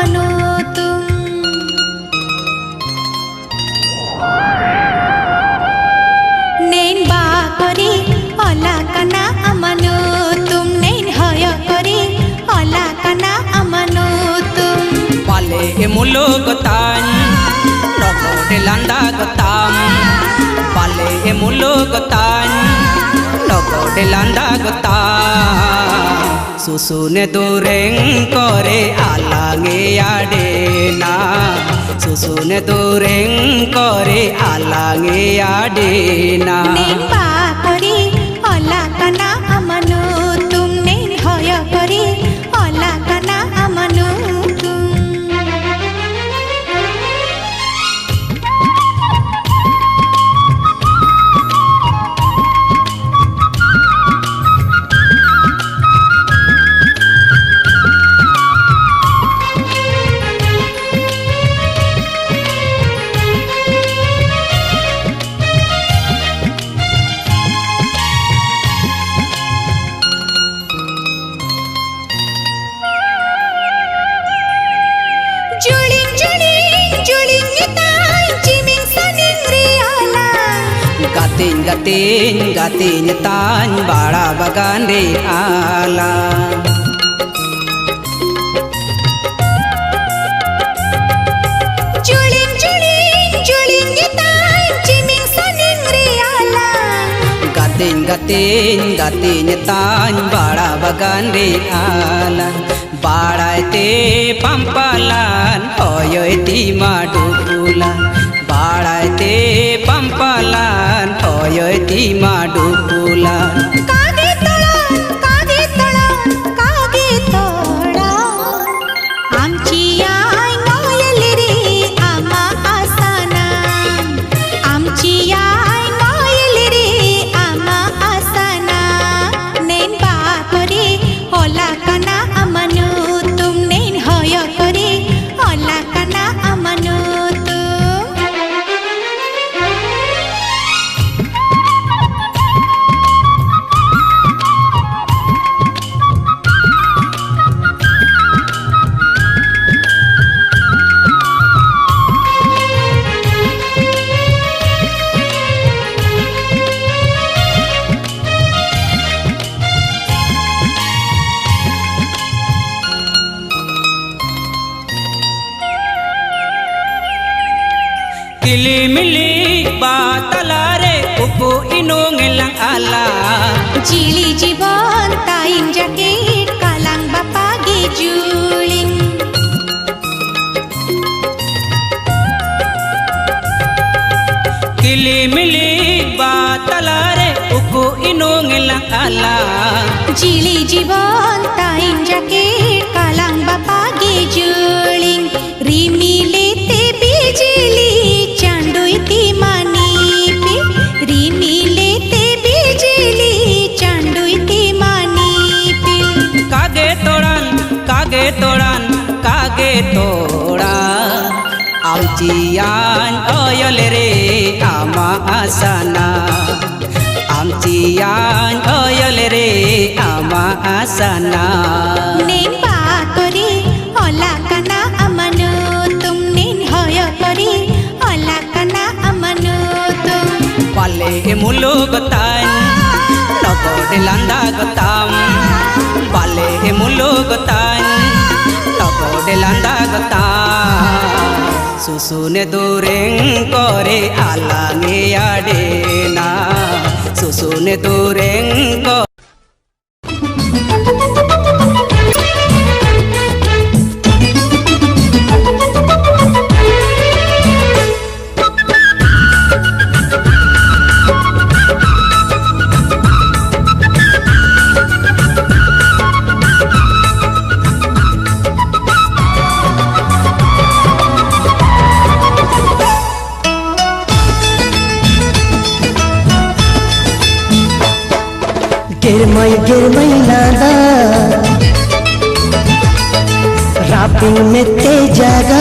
amano tum Nen ba kori ola kana amano tum Nen hoya kori ola kana amano tum Pale emulugotan Rogo de landa gotam Pale emulugotan Rogo de landa gotam Susune dureng kore alange adena Susune dureng kore alange adena Nen ba kori ola kana amano tum Nen hoya kori ola kana amano tum Gatin gatin tan bada bagan de ala Juling tan chiming saning re ala Gatin gatin tan bada bagan de ala Badai te pampalan hoyoy ti madukulan Badai te pampalan hoyoy ti madukulan Kage tolan Amchi ay noyali re ama asana Amchi ay noyali re ama asana Nen ba kori ola kana amanu tum Nen hoya kori ola kana amanu tum Kili mili batalare upu inung elang ala Jili jibon taing jakit kalang bapagi juling Kili mili batalare upu inung elang ala Jili jibon taing jakit kalang bapagi juling Rimile te bijili chandoi ti manipe Rimile te bijili chandoi ti manipe Kage todan Amcian oyol re ama asana Amcian oyol re ama asana Nen ba kori ola kana amano tum Nen hoya kori ola kana amano tum Pale emulugotan Logo de landa gotam Pale emulugotan Logo de landa gotam Susune dureng kore alange adena Susune dureng kore गिरमई लादा रापिंग में ते जागा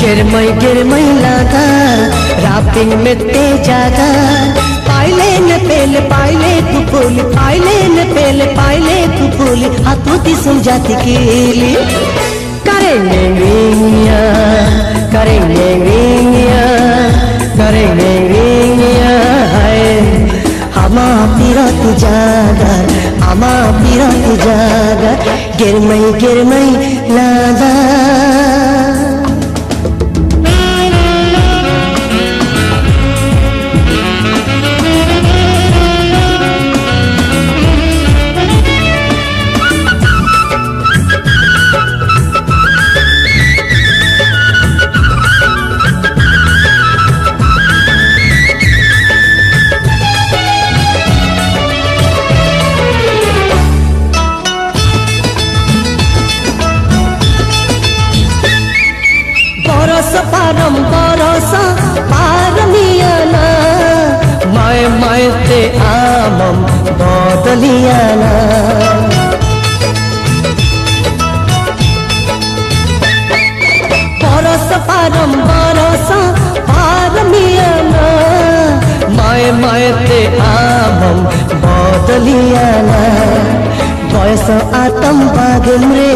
गिरमई लादा रापिंग में ते जागा पाइले न पेल पाइले कुपुली पाइले न पेल पाइले कुपुली हाथों दी सुमजाती केली करेंगे रिंगिया करेंगे रिंगिया करेंगे रिंगिया है हमा पिरत जागर हमा पिरत जागर गिरमई लादा बरस पारमियाना मैं ते आमम बदलियाना बरस पारमियाना मैं ते आमम बदलियाना बयस आतम बागम रे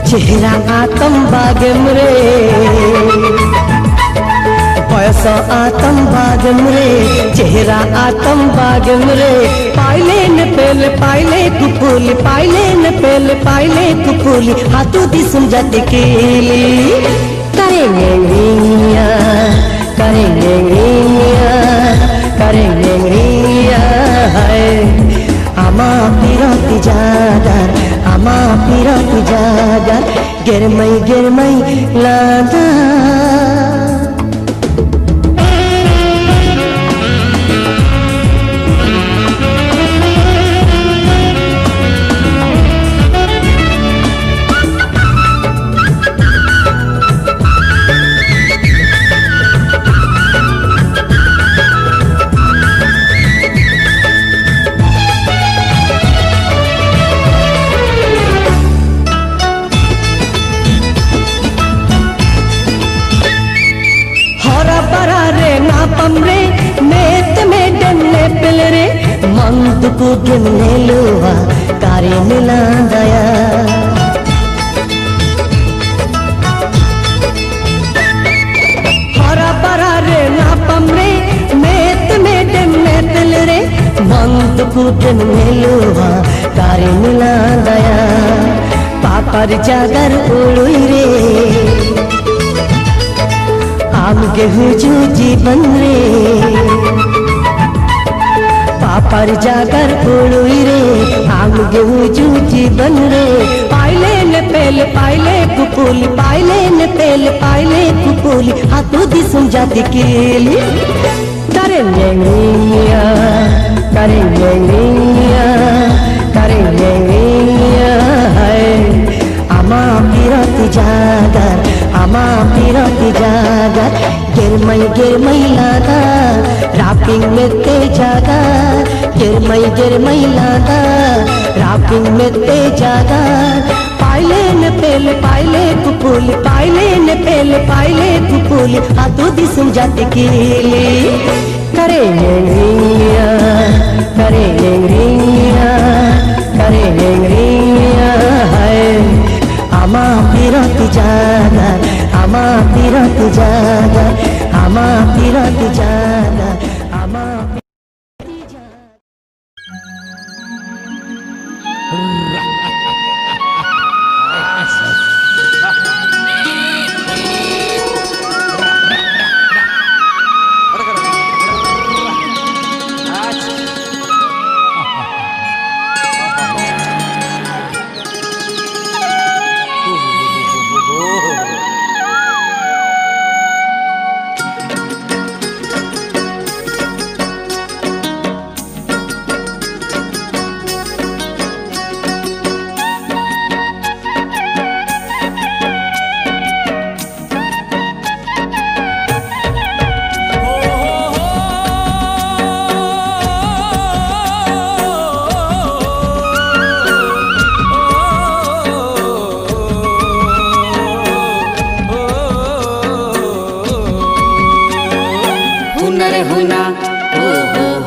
चेहरा आतम बागम रे बयस आतम बागम रे चेहरा आतम बागम रे पाइले न पेल पाइले कुपुली पाइले न पेल पाइले कुपुली हाथों दी सुमजाती केली करेंगे रिंगिया करेंगे रिंगिया करेंगे रिंगिया है आमा पिरत जागर आमा पिरत जागर गिरमई लादा पमरे मेत में डन्ने पिल रे मंद को गिनने लुआ कारे मिला दया हरा परा रे ना पमरे मेत में डन्ने पिल रे मंद को गिनने लुआ कारे मिला दया पापर जागर उड़ुई रे आम गेहूं जीवन रे पापर जागर उड़ुई रे आम गेहूं जीवन रे पाइले न पेल पाइले कुपुली पाइले न पेल पाइले कुपुली हाथों दी सुमजाती केली करेंगे रिंगिया करेंगे रिंगिया करेंगे रिंगिया है आमा पिरत जागर आमा पिरत जागर गिरमई लादा रापिंग में ते जागर गिरमई लादा रापिंग में ते जागर पाइले न पेल पाइले कुपुली पाइले न पेल पाइले कुपुली हाथों दी सुमजाती केली करेंगे रिंगिया करेंगे रिंगिया करेंगे रिंगिया है आमा पिरत जागर आमा पिरत जागर आमा पिरत जागर आमा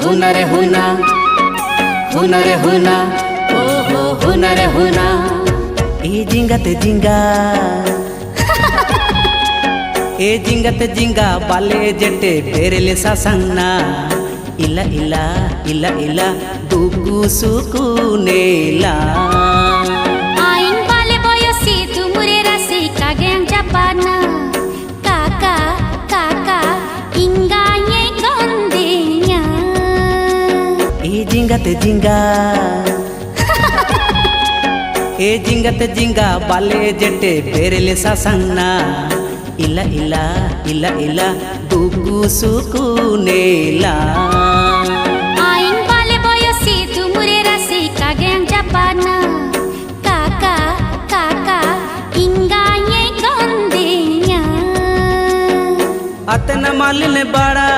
हुनर हुना हुनर हुना ओहो हुनर हुना ए जिंगत जिंगा ए जिंगत जिंगा बाले जटे बेरेले सासंगना इला इला इला इला दुकु सुकुनेला आइन बाले बयसी तुमुरे राशि कागें जापाना काका काका इंगा ये गंदेया ए जिंगत जिंगा ए जिंगत जिंगा बाले जटे बेरेले सासंगना इला इला इला इला दुकु सुकुनेला आइन बाले बयसी तुमुरे राशि कागें जापाना काका काका इंगा ये गंदेया अतना मालिने बड़ा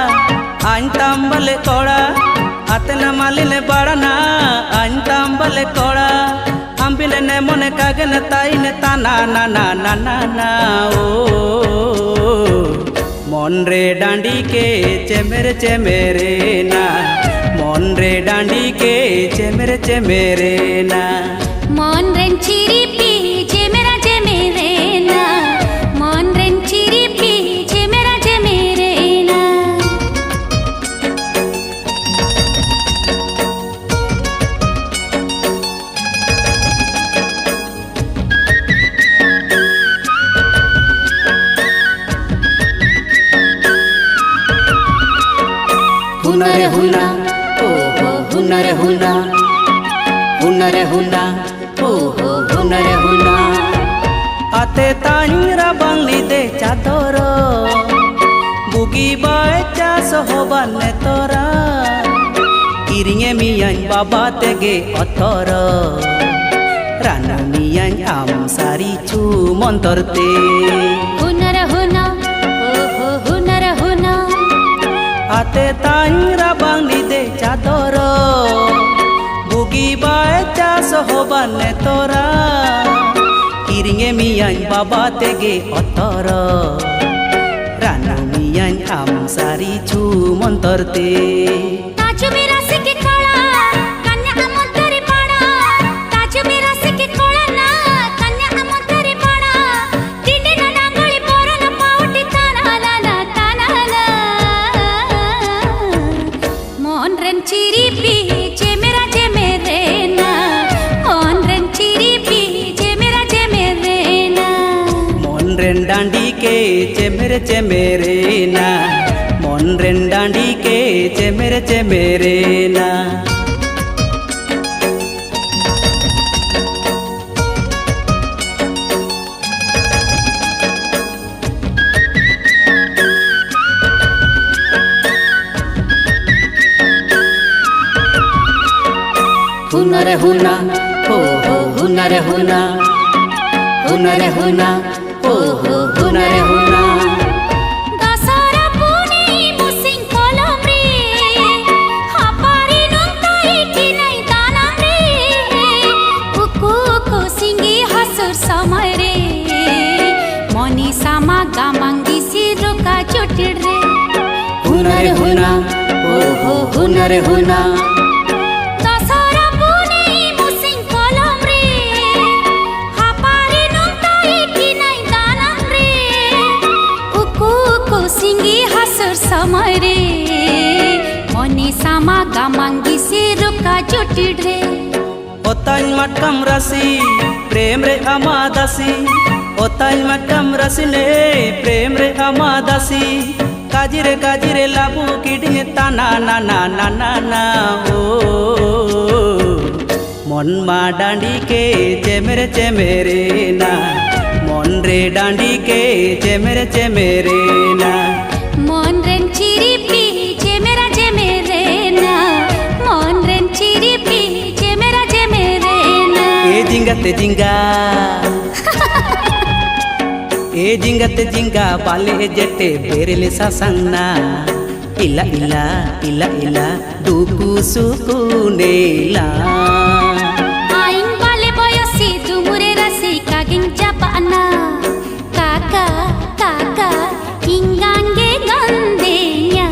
आइन तांबले कोड़ा अतना मालिने बड़ा ना आइन तांबले कोड़ा अंबिले ने मोने कागन ताइने ताना ना ना ना ना ना ओ मन रे डांडी के चेमेरे ना मन रे डांडी के चेमेरे ना मन रेन चिरी पी जे मेरा ना मन रेन चिरी पी जे मेरा ना हुनर हुना ओहो हुनर हुना हुनर हुना ओहो हुनर हुना आते तांगरा बांगली दे चादर बुगी बाय चास होबाने तोरा किरिंगे मियां बाबा तेगे अतर राना मियां आम सारी चू मंतरते हुनर हुना ओहो हुनर हुना आते तांगरा बांगली दे चादर बुगी बाय चास होबाने तोरा किरिंगे मियां बाबा तेगे अतर राना मियां आम सारी चू मंतरते ताजु मेरा सिके कोला कन्या अमंतरी पड़ा ताजु मेरा सिके कोला ना कन्या अमंतरी पड़ा तिंडे ना नांगली पोरन पाउटी ताना ना मोन रेन चिरी पी जे मेरा ना मोन रेन चिरी पी जे मेरा ना मन रेन डांडी के चेमेरे ना मन रेन डांडी के चेमेरे ना हुनर हुना ओहो हुनर हुना हुनर हुना ओहो हुनर हुना दसरा पुनी मुसिं कोलम रे हापारी नुंताई की नहीं दानम रे उकु को सिंगी हसुर समय रे मनी सामा गामंगी सिरो का चोटिड़ रे हुनर हुना ओहो हुनर हुना दसरा पुनी मुसिं कोलम रे हापारी नुंताई की नहीं दानम रे उकु को सिंगी हसुर समय रे मनी सामा गामंगी सिरो का चोटिड़ रे ओताई मटकम रसी प्रेम रे अमादासी ओताई मटकम रसी ने प्रेम रे अमादासी काजिरे लाबू किडिंगे ताना ना ना ना ना ना ओ मन मा डांडी के चेमेरे ना मन रे डांडी के चेमेरे ना मन रेन चिरी पी जे मेरा ना मन रेन चिरी पी जे मेरा ना ए जिंगत जिंगा ए जिंगत जिंगा बाले जटे बेरेले सासंगना इला इला इला इला दुकु सुकुनेला आइन बाले बयसी तुमुरे राशि कागिं जापाना काका काका इंगांगे गंदेया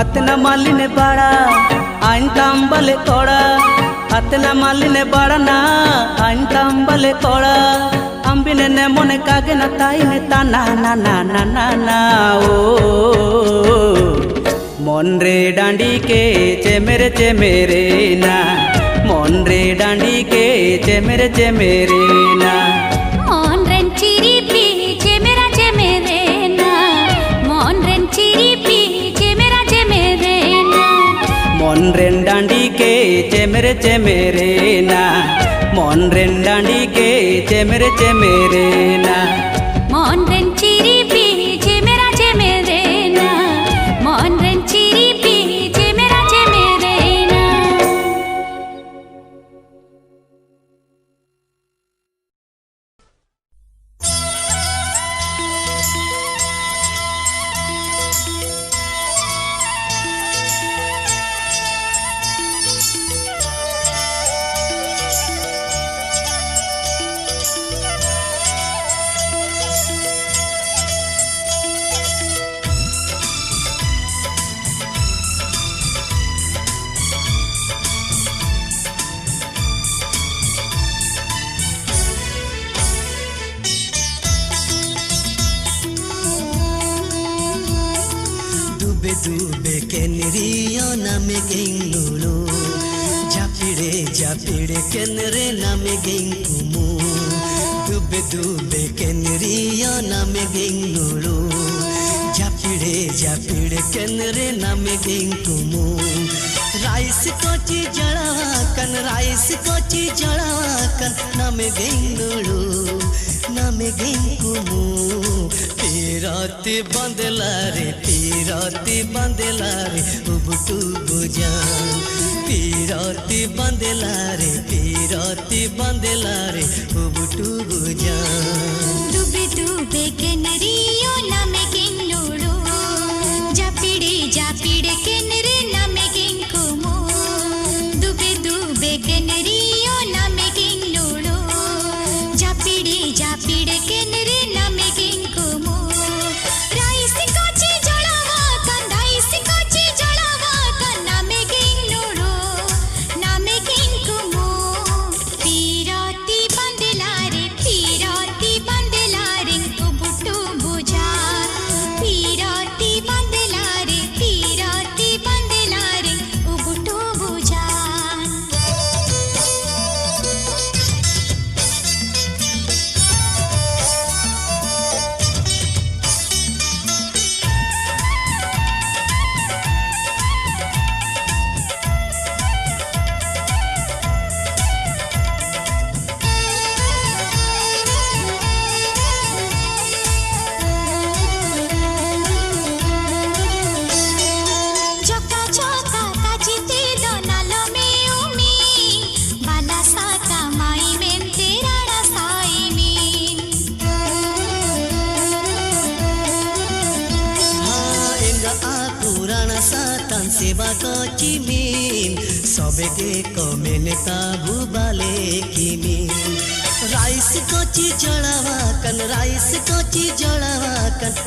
ಅತ್ತನ ಮಾಲಿನ ಬಾಡ ಅಂತಾಂಬಲೆ ಕೊಡ ಅತ್ತನ ಮಾಲಿನ ಬಾಡನ ಅಂತಾಂಬಲೆ ಕೊಡ ಅಂಬಿನ ನೆಮೊನೆ ಕಾಗೆನ ತಾಯಿನೆ ತಾನ ನಾ ಓ মন রে ডাঁডিকে চেমেরে না মন রে ডাঁডিকে চেমেরে না মন রেন চিরিপি চেমেরা না মন রেন চিরিপি চেমেরা না মন রে ডাঁডিকে চেমেরে না মন রে ডাঁডিকে চেমেরে না মন রেন চিরিপি চেমেরা না মন রেন চিরিপি চেমেরা না डूबे केनरिया नामे गेंगलुलु जापिड़े केनरे नामे गेंगुमु डूबे केनरिया नामे गेंगलुलु जापिड़े केनरे नामे गेंगुमु राइस कोची जड़ाकन नामे गेंगलुलु नामे गेंगुमु पीराती बंदला रे उबटू बुजान पीराती बंदला रे उबटू बुजान डूबे केनरियो नामे गेंगलुलु जापिड़े केनरे नामे गेंगुमु डूबे केनरियो नामे गेंगलुलु जापिड़े केनरे नामे गेंगुमु राइस कोची जड़ावा कन नामे गेंगलुलु नामे गेंगुमु पीराती बंदला रे उबटू बुजान पीराती बंदला रे उबटू बुजान चौका ताजीते दोनालो में उमी बाला साका माई में तेरा रसाई में इंगा आकुराना सातान सेवा कोची मीन सबे के कमेने ताबू बाले की मीन राइस कोची जड़ावाकन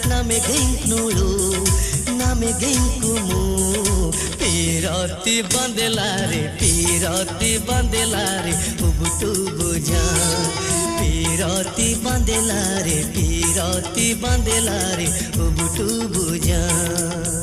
नामे गेंगलुलु नामे गेंगुमु पीराती बंदला रे उबटू बुजान पीराती बंदला रे उबटू बुजान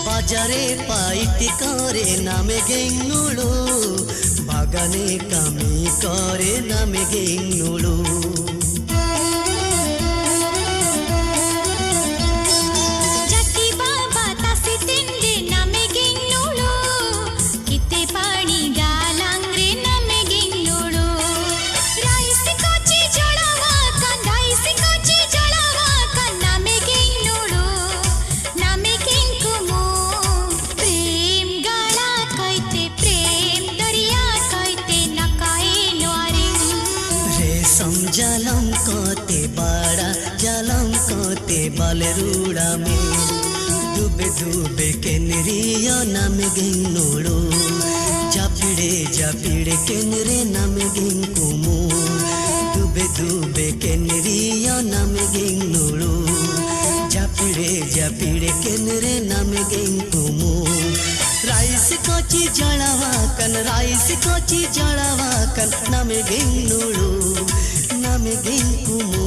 বাজারে পাইটি করে নামে গেংলুলু বাগানে কামি করে নামে গেংলুলু जाती बाबा तासी तिंडे नामे गेंगलुलु किते पानी गालांगरे नामे गेंगलुलु राइस कोची जड़ावा कन नामे गेंगलुलु नामे गेंगुमु प्रेम गाला कहते प्रेम दरिया कहते ते बाले रूड़ा में डूबे डूबे के निरिया नाम गिंग नोड़ो जापिड़े के निरे नाम गिंग कुमो डूबे डूबे के निरिया नाम गिंग नोड़ो जापिड़े के निरे नाम गिंग कुमो राइस कोची जड़ावा कन नाम गिंग नोड़ो नाम गिंग कुमो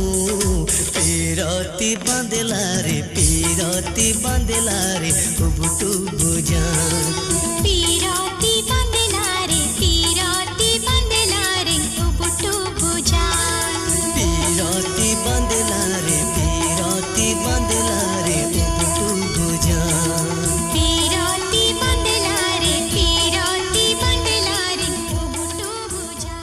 पीरती बांधला रे उबटू बुजान पीरती बांधला रे उबटू बुजान पीरती बांधला रे उबटू बुजान पीरती बांधला रे उबटू बुजान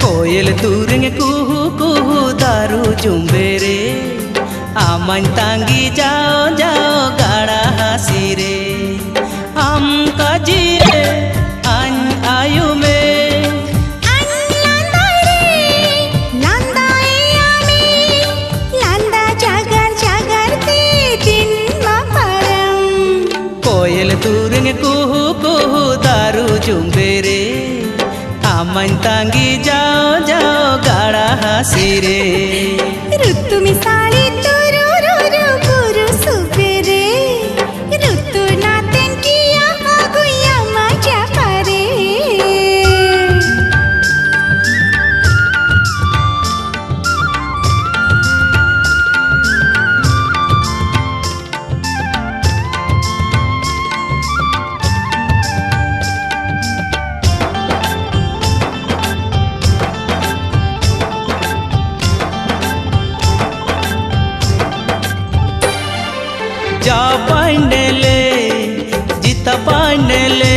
कोयल तुरंग कुहू कुहू दारू जुम्बेरे आमन तांगी जाओ गाड़ा हसी रे हम कजिए अन आयु में कोयल तुरंग कुहू कुहू दारू जुम्बेरे आमन तांगी जाओ गाड़ा हसी रे ऋतु मिसाली तुरु रुरु पुरु सुबेरे ऋतु नातेन किया आगुया मजा परे जा पांडले जिता पांडले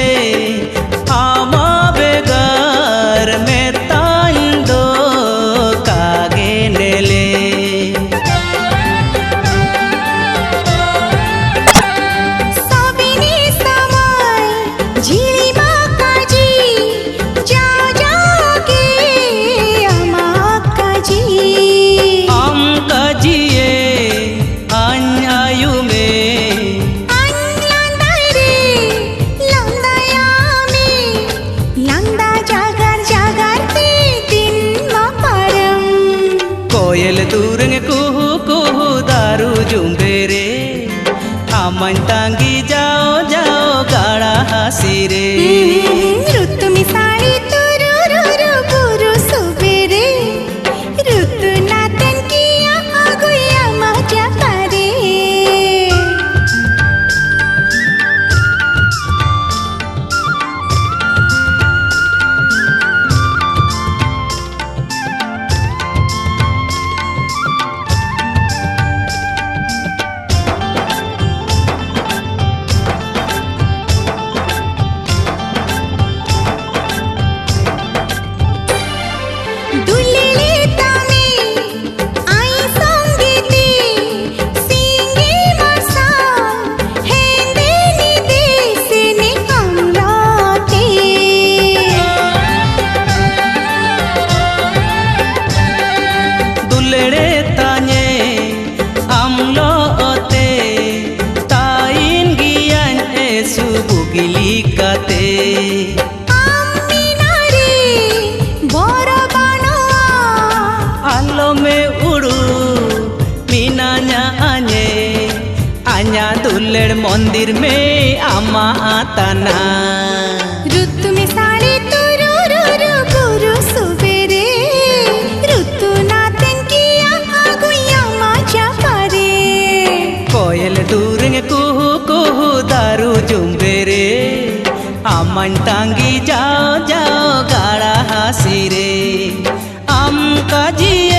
आमा बेगार में तांडो कागे नेले सबिनी समय झिली माकाजी जाओ जागे अमा काजी हम कजिए आयु कोयल तुरंग कुहू कुहू दारू जुम्बेरे आमन तांगी जाओ गाड़ा हसी रे ऋतु मिसाली तुरु रुरु पुरु सुबेरे ऋतु नातन किया आगुया मजा परे मंदिर में आमा तना ऋतु में साड़ी तू रू रू रू गुरु सुबेरे ऋतु नातन किया आगुया माचा पारे कोयल दूरंग कुहू कुहू दारू जुम्बेरे आमन तांगी जाओ जाओ गाड़ा हासी रे आम काजिए